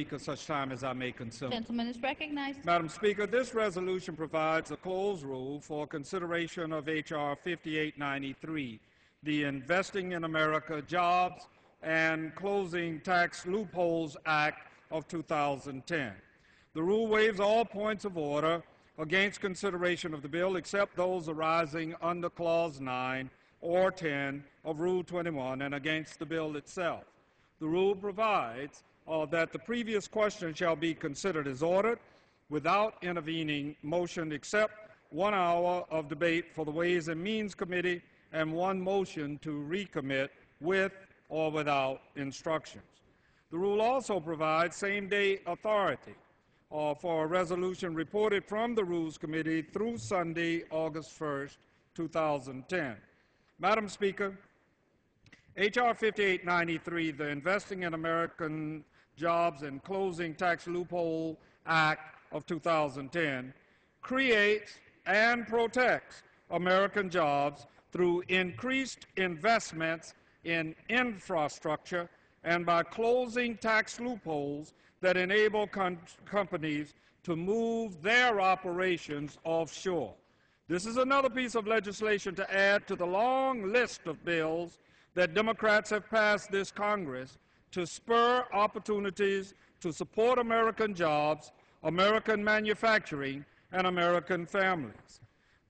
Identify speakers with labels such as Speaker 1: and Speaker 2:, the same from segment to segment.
Speaker 1: Speaker, such time as I may consume.
Speaker 2: Gentleman is recognized.
Speaker 1: Madam Speaker, this resolution provides a close rule for consideration of H.R. 5893, the Investing in America Jobs and Closing Tax Loopholes Act of 2010. The rule waives all points of order against consideration of the bill except those arising under Clause 9 or 10 of Rule 21 and against the bill itself. The rule provides that the previous question shall be considered as ordered without intervening motion except 1 hour of debate for the Ways and Means Committee and 1 motion to recommit with or without instructions. The rule also provides same-day authority for a resolution reported from the Rules Committee through Sunday, August 1st, 2010. Madam Speaker, H.R. 5893, the Investing in American Jobs and Closing Tax Loophole Act of 2010, creates and protects American jobs through increased investments in infrastructure and by closing tax loopholes that enable companies to move their operations offshore. This is another piece of legislation to add to the long list of bills that Democrats have passed this Congress to spur opportunities to support American jobs, American manufacturing, and American families.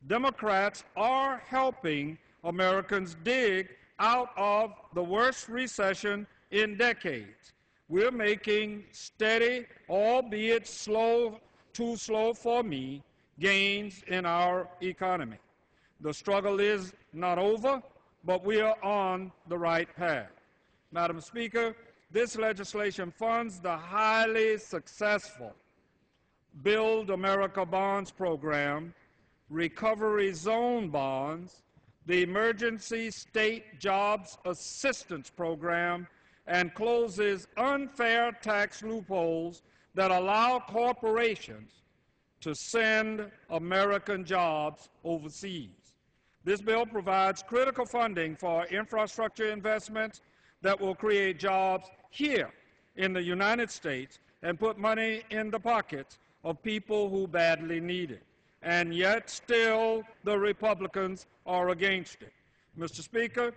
Speaker 1: Democrats are helping Americans dig out of the worst recession in decades. We're making steady, albeit slow, too slow for me, gains in our economy. The struggle is not over, but we are on the right path. Madam Speaker, this legislation funds the highly successful Build America Bonds program, Recovery Zone bonds, the Emergency State Jobs Assistance Program, and closes unfair tax loopholes that allow corporations to send American jobs overseas. This bill provides critical funding for infrastructure investments that will create jobs here in the United States and put money in the pockets of people who badly need it. And yet still the Republicans are against it. Mr. Speaker,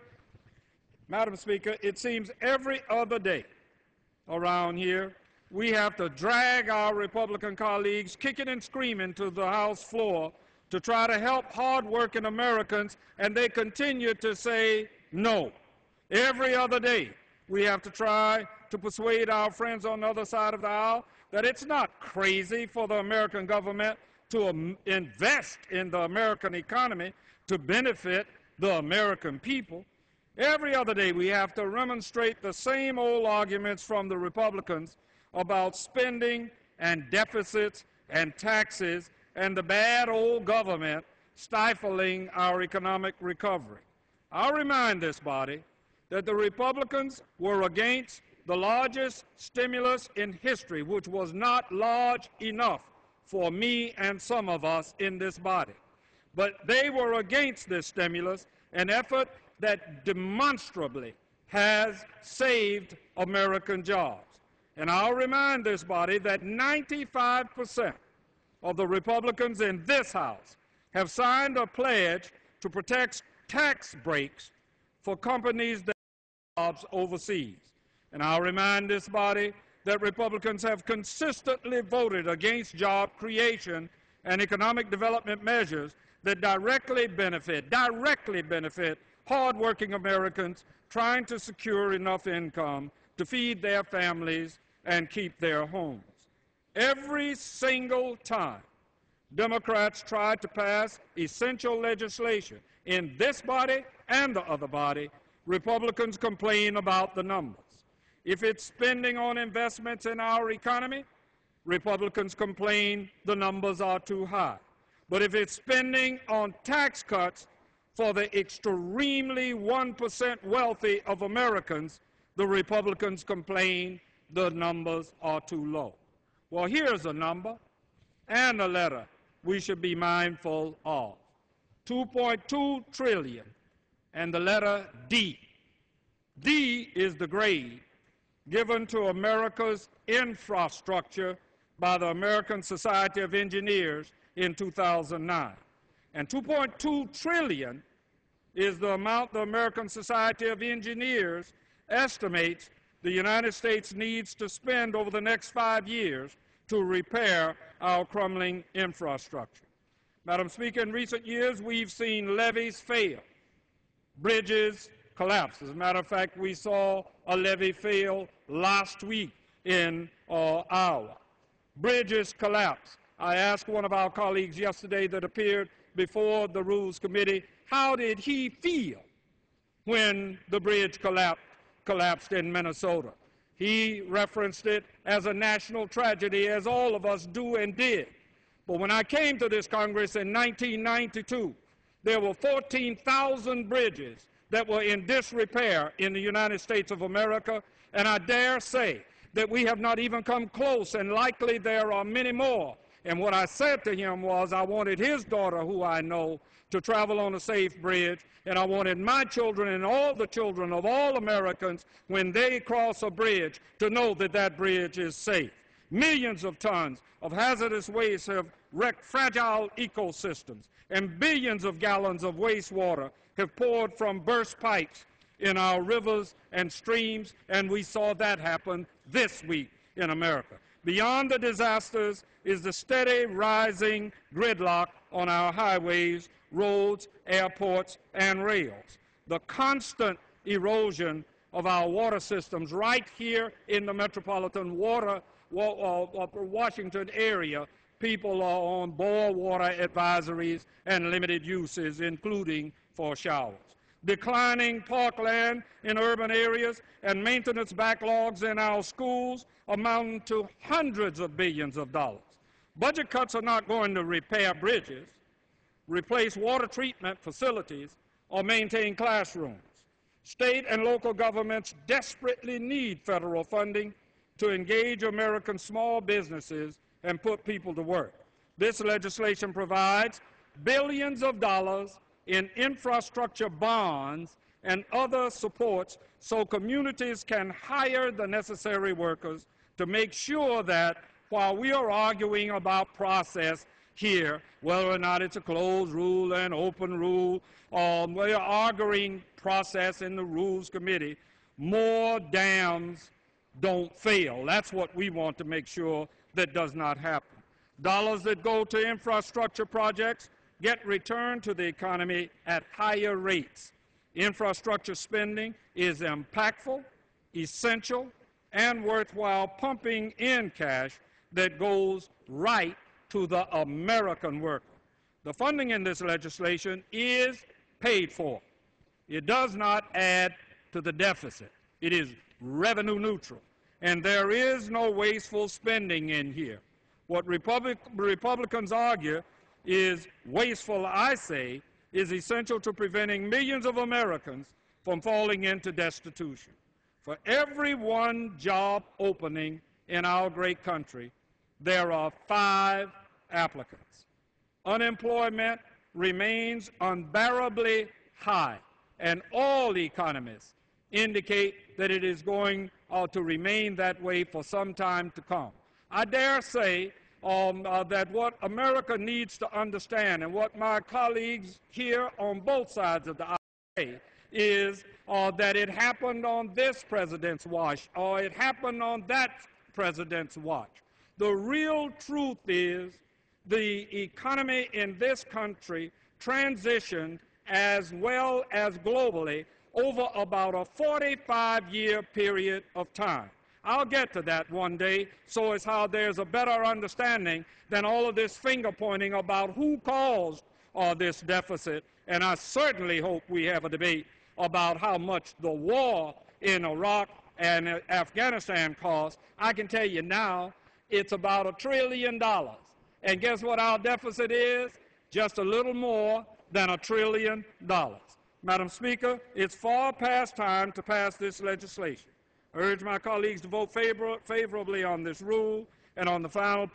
Speaker 1: Madam Speaker, it seems every other day around here we have to drag our Republican colleagues kicking and screaming to the House floor to try to help hard-working Americans, and they continue to say no. Every other day we have to try to persuade our friends on the other side of the aisle that it's not crazy for the American government to invest in the American economy to benefit the American people. Every other day we have to remonstrate the same old arguments from the Republicans about spending and deficits and taxes and the bad old government stifling our economic recovery. I'll remind this body that the Republicans were against the largest stimulus in history, which was not large enough for me and some of us in this body. But they were against this stimulus, an effort that demonstrably has saved American jobs. And I'll remind this body that 95% of the Republicans in this House have signed a pledge to protect tax breaks for companies that have jobs overseas. And I'll remind this body that Republicans have consistently voted against job creation and economic development measures that directly benefit hardworking Americans trying to secure enough income to feed their families and keep their homes. Every single time Democrats tried to pass essential legislation in this body and the other body, Republicans complain about the numbers. If it's spending on investments in our economy, Republicans complain the numbers are too high. But if it's spending on tax cuts for the extremely 1% wealthy of Americans, the Republicans complain the numbers are too low. Well, here's a number and a letter we should be mindful of. 2.2 trillion and the letter D. D is the grade given to America's infrastructure by the American Society of Engineers in 2009. And $2.2 trillion is the amount the American Society of Engineers estimates the United States needs to spend over the next 5 years to repair our crumbling infrastructure. Madam Speaker, in recent years, we've seen levees fail, bridges collapse. As a matter of fact, we saw a levee fail last week in Iowa. Bridges collapse. I asked one of our colleagues yesterday that appeared before the Rules Committee, how did he feel when the bridge collapsed in Minnesota? He referenced it as a national tragedy, as all of us do and did. But when I came to this Congress in 1992, there were 14,000 bridges that were in disrepair in the United States of America, and I dare say that we have not even come close, and likely there are many more. And what I said to him was I wanted his daughter, who I know, to travel on a safe bridge, and I wanted my children and all the children of all Americans, when they cross a bridge, to know that that bridge is safe. Millions of tons of hazardous waste have wrecked fragile ecosystems, and billions of gallons of wastewater have poured from burst pipes in our rivers and streams, and we saw that happen this week in America. Beyond the disasters is the steady rising gridlock on our highways, roads, airports, and rails. The constant erosion of our water systems right here in the metropolitan Washington area. People are on boil water advisories and limited uses, including for showers. Declining parkland in urban areas and maintenance backlogs in our schools amounting to hundreds of billions of dollars. Budget cuts are not going to repair bridges, replace water treatment facilities, or maintain classrooms. State and local governments desperately need federal funding to engage American small businesses and put people to work. This legislation provides billions of dollars in infrastructure bonds and other supports so communities can hire the necessary workers to make sure that while we are arguing about process here, whether or not it's a closed rule and open rule, we are arguing process in the Rules Committee, more dams don't fail. That's what we want to make sure that does not happen. Dollars that go to infrastructure projects get returned to the economy at higher rates. Infrastructure spending is impactful, essential, and worthwhile pumping in cash that goes right to the American worker. The funding in this legislation is paid for. It does not add to the deficit. It is revenue neutral. And there is no wasteful spending in here. What Republicans argue is wasteful, I say, is essential to preventing millions of Americans from falling into destitution. For every one job opening in our great country, there are 5 applicants. Unemployment remains unbearably high, and all economists indicate that it is going to remain that way for some time to come. I dare say that what America needs to understand, and what my colleagues here on both sides of the aisle say, is that it happened on this president's watch, or it happened on that president's watch. The real truth is the economy in this country transitioned, as well as globally, over about a 45-year period of time. I'll get to that one day, so it's how there's a better understanding than all of this finger-pointing about who caused this deficit. And I certainly hope we have a debate about how much the war in Iraq and Afghanistan cost. I can tell you now, it's about $1 trillion. And guess what our deficit is? Just a little more than $1 trillion. Madam Speaker, it's far past time to pass this legislation. I urge my colleagues to vote favorably on this rule and on the final